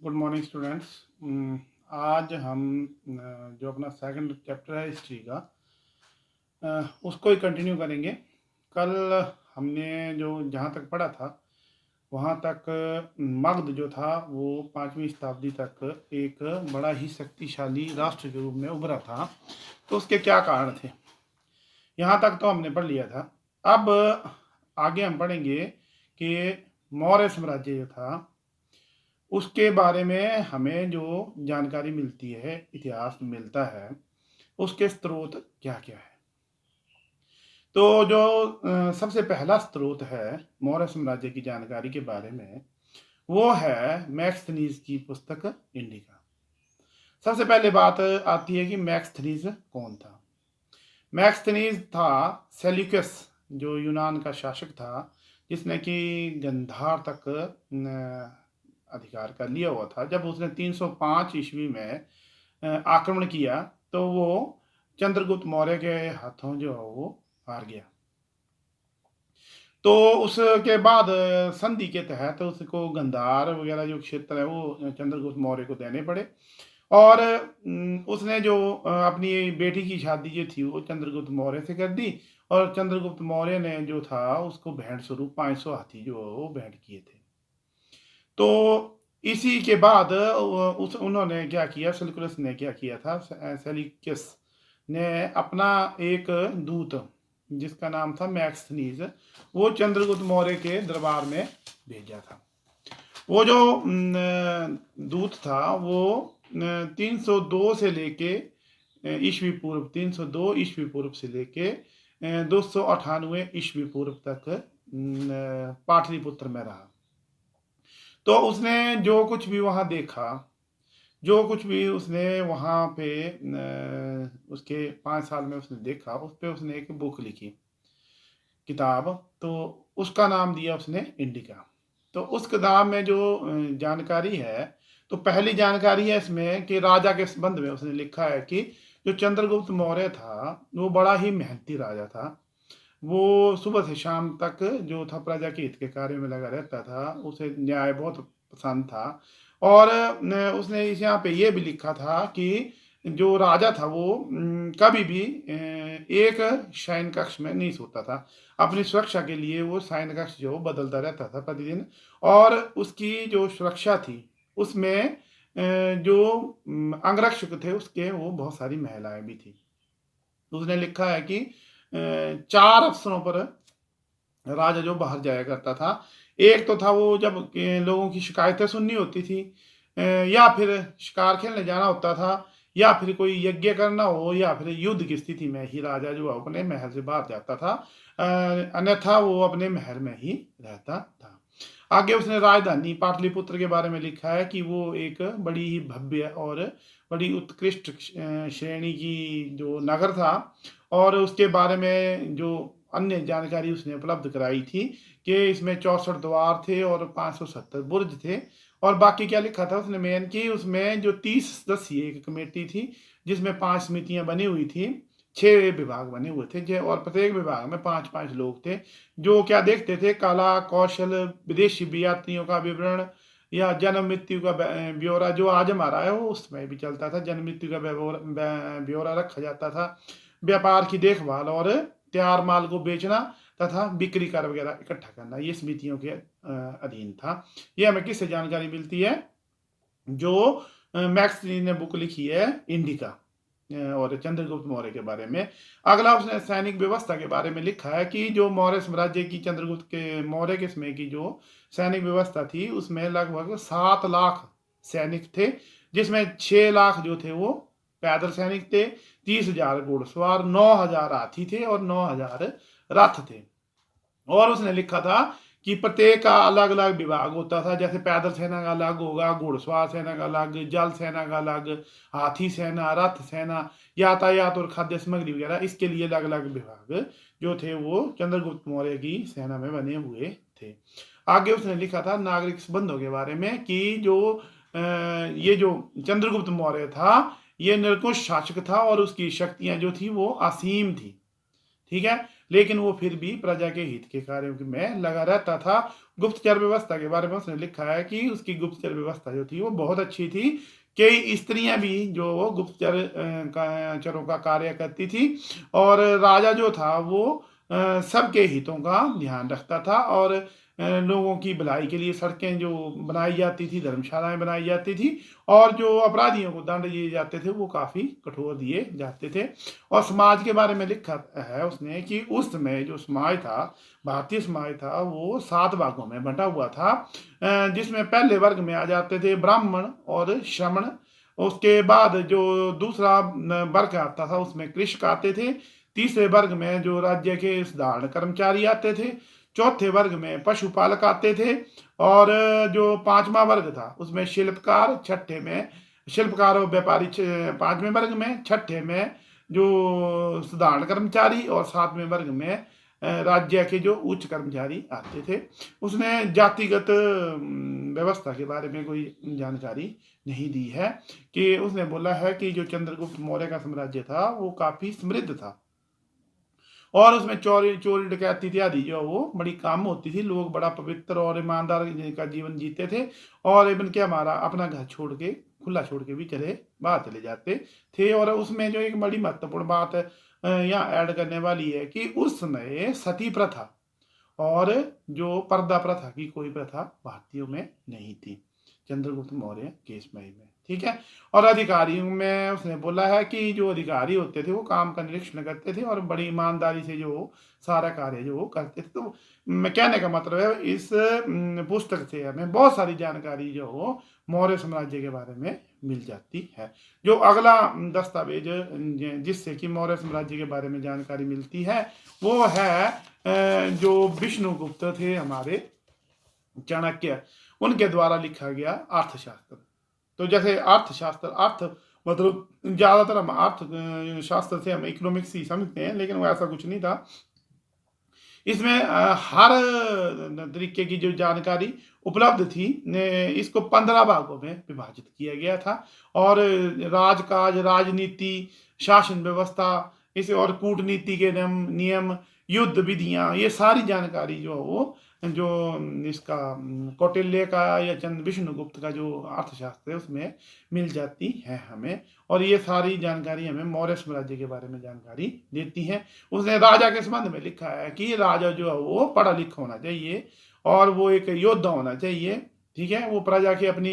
Good morning students. आज हम जो अपना सेकंड चैप्टर है हिस्ट्री का उसको ही कंटिन्यू करेंगे। कल हमने जो जहाँ तक पढ़ा था वहाँ तक मगध जो था वो 5वीं शताब्दी तक एक बड़ा ही शक्तिशाली राष्ट्र के रूप में उभरा था। तो उसके क्या कारण थे, यहाँ तक तो हमने पढ़ लिया था। अब आगे हम पढ़ेंगे कि मौर्य साम्राज्य जो था उसके बारे में हमें जो जानकारी मिलती है, इतिहास मिलता है, उसके स्रोत क्या क्या है। तो जो सबसे पहला स्रोत है मौर्य साम्राज्य की जानकारी के बारे में, वो है मैक्सथनीज की पुस्तक इंडिका। सबसे पहले बात आती है कि मैक्सथनीज कौन था। मैक्सथनीज था सेल्यूकस, जो यूनान का शासक था, जिसने कि गंधार तक अधिकार कर लिया हुआ था। जब उसने 305 ईस्वी में आक्रमण किया तो वो चंद्रगुप्त मौर्य के हाथों जो है वो हार गया। तो उसके बाद संधि के तहत उसको गंधार वगैरह जो क्षेत्र है वो चंद्रगुप्त मौर्य को देने पड़े। और उसने जो अपनी बेटी की शादी जो थी वो चंद्रगुप्त मौर्य से कर दी। और चंद्रगुप्त मौर्य ने जो था उसको भेंट स्वरूप 500 हाथी जो वो भेंट किए थे। तो इसी के बाद उस उन्होंने क्या किया, सेल्यूकस ने क्या किया था, सेल्यूकस ने अपना एक दूत जिसका नाम था मैक्सथनीज, वो चंद्रगुप्त मौर्य के दरबार में भेजा था। वो जो दूत था वो 302 से लेके ईस्वी पूर्व 302 ईस्वी पूर्व से लेके 298 ईस्वी पूर्व तक पाटलिपुत्र में रहा। तो उसने जो कुछ भी वहाँ देखा, जो कुछ भी उसने वहाँ पे उसके 5 साल में उसने देखा, उस पर उसने एक बुक लिखी, किताब। तो उसका नाम दिया उसने इंडिका। तो उस किताब में जो जानकारी है, तो पहली जानकारी है इसमें कि राजा के संबंध में उसने लिखा है कि जो चंद्रगुप्त मौर्य था वो बड़ा ही मेहनती राजा था। वो सुबह से शाम तक जो था प्रजा के हित के कार्य में लगा रहता था, उसे न्याय बहुत पसंद था। और उसने इस यहाँ पे ये भी लिखा था कि जो राजा था वो कभी भी एक शयन कक्ष में नहीं सोता था। अपनी सुरक्षा के लिए वो शयन कक्ष जो बदलता रहता था प्रतिदिन। और उसकी जो सुरक्षा थी उसमें जो अंगरक्षक थे उसके वो बहुत सारी महिलाएं भी थी। उसने लिखा है कि 4 अवसरों पर राजा जो बाहर जाया करता था। एक तो था वो जब लोगों की शिकायतें सुननी होती थी, या फिर शिकार खेलने जाना होता था, या फिर कोई यज्ञ करना हो, या फिर युद्ध की स्थिति में ही राजा जो अपने महल से बाहर जाता था। अन्यथा वो अपने महल में ही रहता था। आगे उसने राजधानी पाटलिपुत्र के बारे में लिखा है कि वो एक बड़ी ही भव्य और बड़ी उत्कृष्ट श्रेणी की जो नगर था। और उसके बारे में जो अन्य जानकारी उसने उपलब्ध कराई थी कि इसमें 64 द्वार थे और 570 बुर्ज थे। और बाकी क्या लिखा था उसने मेन की, उसमें जो 30 सदस्यीय एक कमेटी थी जिसमें 5 समितियां बनी हुई थी, 6 विभाग बने हुए थे और प्रत्येक विभाग में 5-5 लोग थे जो क्या देखते थे, कला कौशल, विदेशी यात्रियों का विवरण, या जन्म मृत्यु का ब्यौरा। जो आज हमारा है वो उसमें भी चलता था, जन्म मृत्यु का ब्यौरा रखा जाता था। व्यापार की देखभाल और तैयार माल को बेचना तथा बिक्री कर वगैरह इकट्ठा करना, ये समितियों के अधीन था। ये हमें किससे जानकारी मिलती है, जो मैक्सनी ने बुक लिखी है इंडिका और चंद्रगुप्त मौर्य के बारे में। अगला उसने सैनिक व्यवस्था के बारे में लिखा है कि जो मौर्य साम्राज्य की चंद्रगुप्त के मौर्य के समय की जो सैनिक व्यवस्था थी उसमें लगभग 7 लाख सैनिक थे, जिसमें 6 लाख जो थे वो पैदल सैनिक थे, 30,000 घुड़सवार, 9,000 हाथी थे और 9,000 रथ थे। और उसने लिखा था कि प्रत्येक का अलग अलग विभाग होता था, जैसे पैदल सेना का अलग होगा, घुड़सवार सेना का अलग, जल सेना का अलग, हाथी सेना, रथ सेना, यातायात और खाद्य सामग्री वगैरह, इसके लिए अलग अलग विभाग जो थे वो चंद्रगुप्त मौर्य की सेना में बने हुए थे। आगे उसने लिखा था नागरिक संबंधों के बारे में कि जो ये जो चंद्रगुप्त मौर्य था ये निरंकुश शासक था और उसकी शक्तियां जो थी वो असीम थी। ठीक है, लेकिन वो फिर भी प्रजा के हित के कार्यों में लगा रहता था। गुप्तचर व्यवस्था के बारे में उसने लिखा है कि उसकी गुप्तचर व्यवस्था जो थी वो बहुत अच्छी थी। कई स्त्रियां भी जो गुप्तचर चरों का कार्य करती थी, और राजा जो था वो सबके हितों का ध्यान रखता था, और लोगों की भलाई के लिए सड़कें जो बनाई जाती थी, धर्मशालाएं बनाई जाती थी, और जो अपराधियों को दंड दिए जाते थे वो काफ़ी कठोर दिए जाते थे। और समाज के बारे में लिखा है उसने कि उस समय जो समाज था, भारतीय समाज था, वो 7 भागों में बंटा हुआ था, जिसमें पहले वर्ग में आ जाते थे ब्राह्मण और श्रमण। उसके बाद जो दूसरा वर्ग आता था उसमें कृषक आते थे। तीसरे वर्ग में जो राज्य के साधारण कर्मचारी आते थे। चौथे वर्ग में पशुपालक आते थे। और जो पांचवा वर्ग था उसमें शिल्पकार, छठे में शिल्पकार और व्यापारी पांचवें वर्ग में, छठे में जो साधारण कर्मचारी, और सातवें वर्ग में राज्य के जो उच्च कर्मचारी आते थे। उसने जातिगत व्यवस्था के बारे में कोई जानकारी नहीं दी है। कि उसने बोला है कि जो चंद्रगुप्त मौर्य का साम्राज्य था वो काफी समृद्ध था, और उसमें चोरी चोरी डकैती इत्यादि जो वो बड़ी काम होती थी। लोग बड़ा पवित्र और ईमानदार का जीवन जीते थे, और इवन क्या हमारा अपना घर छोड़ के, खुला छोड़ के भी चले बाहर चले जाते थे। और उसमें जो एक बड़ी महत्वपूर्ण बात यहाँ ऐड करने वाली है कि उस समय सती प्रथा और जो पर्दा प्रथा की कोई प्रथा भारतीयों में नहीं थी चंद्रगुप्त मौर्य के समय में, ठीक है। और अधिकारियों में उसने बोला है कि जो अधिकारी होते थे वो काम का निरीक्षण करते थे और बड़ी ईमानदारी से जो सारा कार्य जो वो करते थे। तो मैं कहने का मतलब है इस पुस्तक से हमें बहुत सारी जानकारी जो हो मौर्य साम्राज्य के बारे में मिल जाती है। जो अगला दस्तावेज जिससे कि मौर्य साम्राज्य के बारे में जानकारी मिलती है वो है जो विष्णुगुप्त थे हमारे चाणक्य, उनके द्वारा लिखा गया अर्थशास्त्र। तो जैसे अर्थशास्त्र, अर्थ मतलब ज्यादातर हम अर्थ शास्त्र से हम इकोनॉमिक्स ही समझते हैं, लेकिन वो ऐसा कुछ नहीं था। इसमें हर तरीके की जो जानकारी उपलब्ध थी इसको 15 भागों में विभाजित किया गया था। और राजकाज, राजनीति, शासन व्यवस्था, इसे और कूटनीति के नियम, युद्ध विधियां, ये सारी जानकारी जो वो जो इसका कौटिल्य का या चंद्र विष्णुगुप्त का जो अर्थशास्त्र है उसमें मिल जाती है हमें। और ये सारी जानकारी हमें मौर्य साम्राज्य के बारे में जानकारी देती है। उसने राजा के संबंध में लिखा है कि राजा जो है वो पढ़ा लिखा होना चाहिए, और वो एक योद्धा होना चाहिए, ठीक है। वो प्रजा की अपनी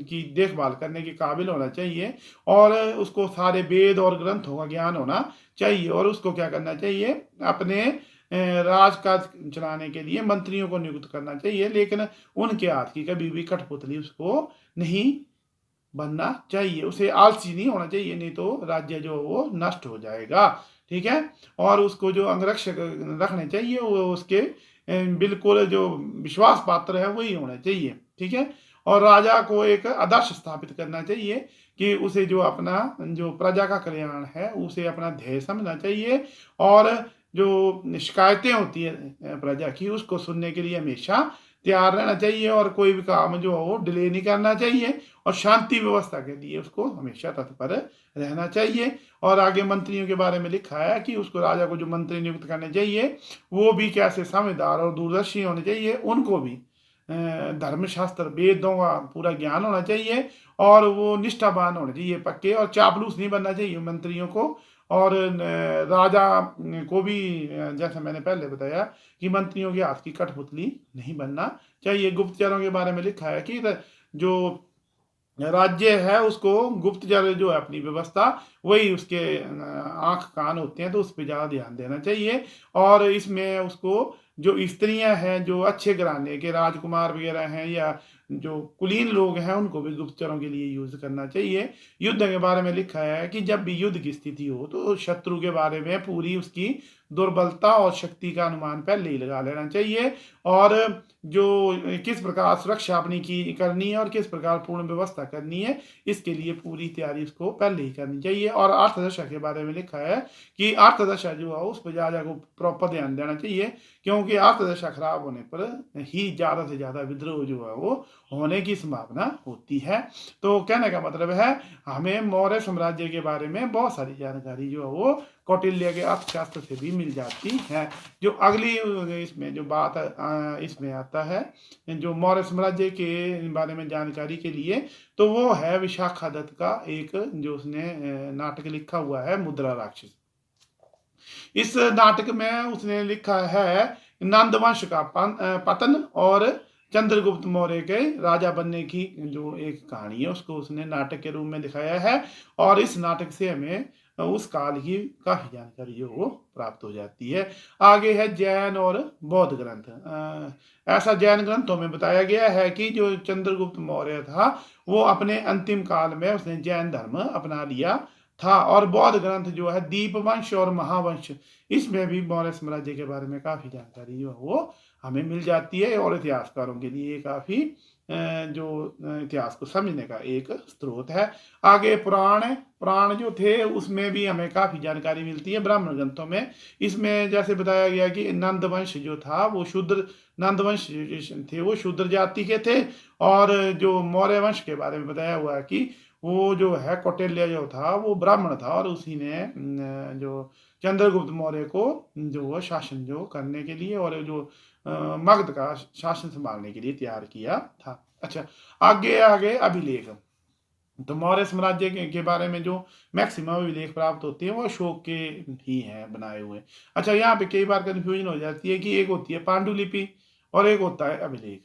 की देखभाल करने के काबिल होना चाहिए, और उसको सारे वेद और ग्रंथों का ज्ञान होना चाहिए, और उसको क्या करना चाहिए, अपने राजकाज चलाने के लिए मंत्रियों को नियुक्त करना चाहिए, लेकिन उनके हाथ की कभी भी कठपुतली उसको नहीं बनना चाहिए। उसे आलसी नहीं होना चाहिए, नहीं तो राज्य जो वो नष्ट हो जाएगा, ठीक है। और उसको जो अंगरक्षक रखने चाहिए वो उसके बिल्कुल जो विश्वास पात्र है वही होना चाहिए, ठीक है। और राजा को एक आदर्श स्थापित करना चाहिए कि उसे जो अपना जो प्रजा का कल्याण है उसे अपना ध्येय समझना चाहिए, और जो शिकायतें होती है प्रजा की उसको सुनने के लिए हमेशा तैयार रहना चाहिए, और कोई भी काम जो हो डिले नहीं करना चाहिए, और शांति व्यवस्था के लिए उसको हमेशा तत्पर रहना चाहिए। और आगे मंत्रियों के बारे में लिखा है कि उसको राजा को जो मंत्री नियुक्त करने चाहिए वो भी कैसे समझदार और दूरदर्शी होने चाहिए, उनको भी धर्मशास्त्र वेदों का पूरा ज्ञान होना चाहिए, और वो निष्ठावान होने चाहिए पक्के, और चापलूस नहीं बनना चाहिए मंत्रियों को। और राजा को भी जैसा मैंने पहले बताया कि मंत्रियों के हाथ की कठपुतली नहीं बनना चाहिए। गुप्तचरों के बारे में लिखा है कि जो राज्य है उसको गुप्तचर जो है अपनी व्यवस्था वही उसके आंख कान होते हैं, तो उस पर ज़्यादा ध्यान देना चाहिए। और इसमें उसको जो स्त्रियां हैं जो अच्छे घराने के राजकुमार वगैरह हैं या जो कुलीन लोग हैं उनको भी गुप्तचरों के लिए यूज करना चाहिए। युद्ध के बारे में लिखा है कि जब भी युद्ध की स्थिति हो तो शत्रु के बारे में पूरी उसकी दुर्बलता और शक्ति का अनुमान पहले ही लगा लेना चाहिए, और जो किस प्रकार सुरक्षा अपनी की करनी है और किस प्रकार पूर्ण व्यवस्था करनी है, इसके लिए पूरी तैयारी उसको पहले ही करनी चाहिए। और अर्थदशा के बारे में लिखा है कि अर्थदशा जो है उस पर ज़्यादा को प्रॉपर ध्यान देना चाहिए, क्योंकि अर्थदशा खराब होने पर ही ज़्यादा से ज़्यादा विद्रोह जो है वो होने की संभावना होती है। तो कहने का मतलब है हमें मौर्य साम्राज्य के बारे में बहुत सारी जानकारी जो है वो कौटिल्य के अर्थशास्त्र से भी मिल जाती है। जो अगली इसमें जो बात इसमें आता है जो मौर्य साम्राज्य के बारे में जानकारी के लिए, तो वो है विशाखादत्त का एक जो उसने नाटक लिखा हुआ है, मुद्रा राक्षस। इस नाटक में उसने लिखा है नंद वंश का पतन और चंद्रगुप्त मौर्य के राजा बनने की जो एक कहानी है उसको उसने नाटक के रूप में दिखाया है। और इस नाटक से हमें उस काल की काफी जानकारी जो वो प्राप्त हो जाती है। आगे है जैन और बौद्ध ग्रंथ। ऐसा जैन ग्रंथों में बताया गया है कि जो चंद्रगुप्त मौर्य था वो अपने अंतिम काल में उसने जैन धर्म अपना लिया था। और बौद्ध ग्रंथ जो है दीपवंश और महावंश, इसमें भी मौर्य साम्राज्य के बारे में काफी जानकारी जो है वो हमें मिल जाती है और इतिहासकारों के लिए काफी जो इतिहास को समझने का एक स्रोत है। आगे पुराण है, पुराण जो थे उसमें भी हमें काफी जानकारी मिलती है ब्राह्मण ग्रंथों में। इसमें जैसे बताया गया कि नंदवंश जो था वो शूद्र, नंदवंश थे वो शूद्र जाति के थे। और जो मौर्य वंश के बारे में बताया हुआ है कि वो जो है कौटिल्य जो था वो ब्राह्मण था और उसी ने जो चंद्रगुप्त मौर्य को जो शासन जो करने के लिए और जो मगध का शासन संभालने के लिए तैयार किया था। अच्छा, आगे आगे अभिलेख। तो मौर्य साम्राज्य के बारे में जो मैक्सिमम अभिलेख प्राप्त होते हैं वो अशोक के ही हैं बनाए हुए। अच्छा, यहाँ पे कई बार कंफ्यूजन हो जाती है कि एक होती है पांडुलिपि और एक होता है अभिलेख।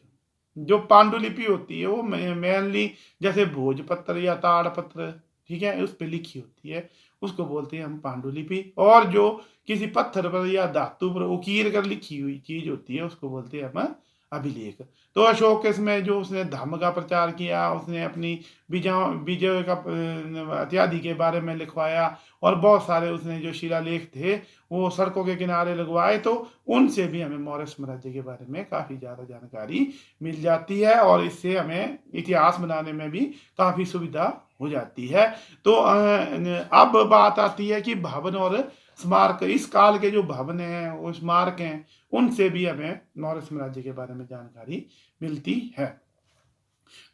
जो पांडुलिपि होती है वो मेनली जैसे भोजपत्र या ताड़पत्र, ठीक है, उस पर लिखी होती है, उसको बोलते हैं हम पांडुलिपि। और जो किसी पत्थर पर या धातु पर उकीर कर लिखी हुई चीज होती है उसको बोलते हैं हम अभिलेख। तो अशोक के समय जो उसने धर्म का प्रचार किया, उसने अपनी विजय विजय का इत्यादि के बारे में लिखवाया और बहुत सारे उसने जो शिलालेख थे वो सड़कों के किनारे लगवाए, तो उनसे भी हमें मौर्य साम्राज्य के बारे में काफ़ी ज़्यादा जानकारी मिल जाती है और इससे हमें इतिहास बनाने में भी काफ़ी सुविधा हो जाती है। तो अब बात आती है कि भवन और स्मारक। इस काल के जो भवन हैं वो स्मारक हैं उनसे भी हमें मौर्य साम्राज्य के बारे में जानकारी मिलती है।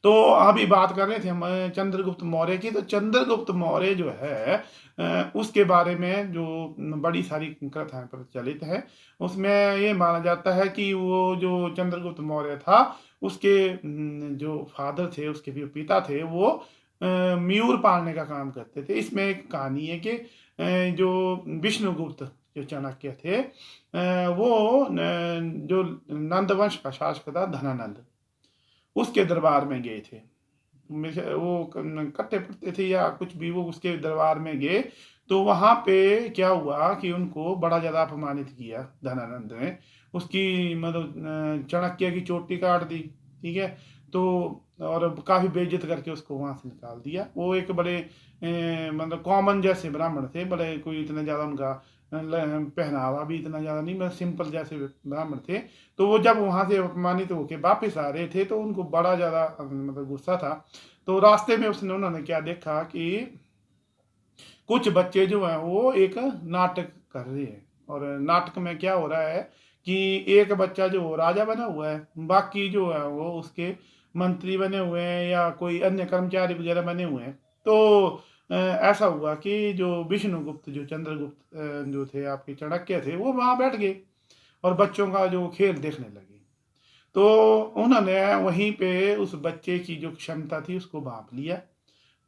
तो अभी बात कर रहे थे हम चंद्रगुप्त मौर्य की। तो चंद्रगुप्त मौर्य जो है उसके बारे में जो बड़ी सारी कथाएं प्रचलित है, उसमें ये माना जाता है कि वो जो चंद्रगुप्त मौर्य था उसके जो फादर थे, उसके जो पिता थे वो मयूर पालने का काम करते थे। इसमें एक कहानी है कि जो विष्णुगुप्त जो चाणक्य थे वो जो नंदवंश का शासक था धनानंद, उसके दरबार में गए थे। वो कट्टे पड़ते थे या कुछ भी, वो उसके दरबार में गए तो वहां पे क्या हुआ कि उनको बड़ा ज्यादा अपमानित किया धनानंद ने। उसकी मतलब चाणक्य की चोटी काट दी, ठीक है। तो और काफी बेइज्जत करके उसको वहां से निकाल दिया। वो एक बड़े मतलब कॉमन जैसे ब्राह्मण थे, बड़े कोई इतना ज्यादा उनका पहनावा भी इतना ज्यादा नहीं, मतलब सिंपल जैसे ब्राह्मण थे। तो वो जब वहां से अपमानित होके वापिस आ रहे थे तो उनको बड़ा ज्यादा मतलब गुस्सा था। तो रास्ते में उन्होंने क्या देखा कि कुछ बच्चे जो हैं वो एक नाटक कर रहे हैं। और नाटक में क्या हो रहा है कि एक बच्चा जो राजा बना हुआ है, बाकी जो है वो उसके मंत्री बने हुए हैं या कोई अन्य कर्मचारी वगैरह बने हुए हैं। तो ऐसा हुआ कि जो विष्णुगुप्त जो चंद्रगुप्त जो थे आपके चाणक्य थे वो वहां बैठ गए और बच्चों का जो खेल देखने लगे। तो उन्होंने वहीं पे उस बच्चे की जो क्षमता थी उसको भांप लिया।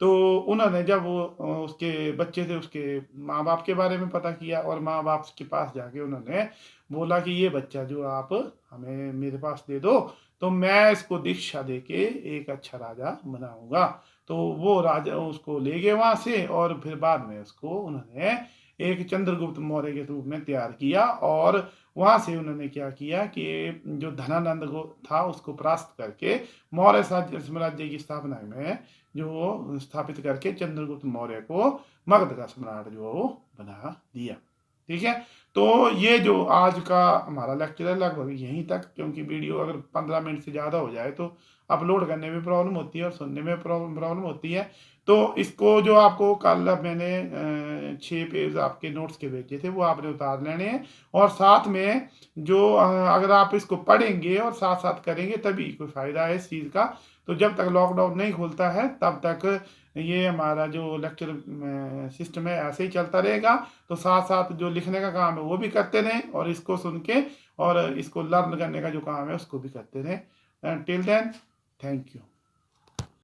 तो उन्होंने जब वो उसके बच्चे थे उसके माँ बाप के बारे में पता किया और माँ बाप के पास जाके उन्होंने बोला कि ये बच्चा जो आप हमें मेरे पास दे दो तो मैं इसको दीक्षा दे के एक अच्छा राजा बनाऊंगा। तो वो राजा उसको ले गए वहां से और फिर बाद में उसको उन्होंने एक चंद्रगुप्त मौर्य के रूप में तैयार किया। और वहां से उन्होंने क्या किया कि जो धनानंद को था उसको परास्त करके मौर्य साम्राज्य की स्थापना में जो स्थापित करके चंद्रगुप्त मौर्य को मगध का सम्राट जो वो बना दिया। ठीक है। तो ये जो आज का हमारा लेक्चर है लगभग यहीं तक, क्योंकि वीडियो अगर 15 मिनट से ज़्यादा हो जाए तो अपलोड करने में प्रॉब्लम होती है और सुनने में प्रॉब्लम होती है। तो इसको जो आपको कल मैंने 6 पेज आपके नोट्स के भेजे थे वो आपने उतार लेने हैं, और साथ में जो अगर आप इसको पढ़ेंगे और साथ साथ करेंगे तभी कोई फ़ायदा है इस चीज़ का। तो जब तक लॉकडाउन नहीं खुलता है तब तक ये हमारा जो लेक्चर सिस्टम है ऐसे ही चलता रहेगा। तो साथ साथ जो लिखने का काम है वो भी करते रहें, और इसको सुन के और इसको लर्न करने का जो काम है उसको भी करते रहें। Till then, thank you.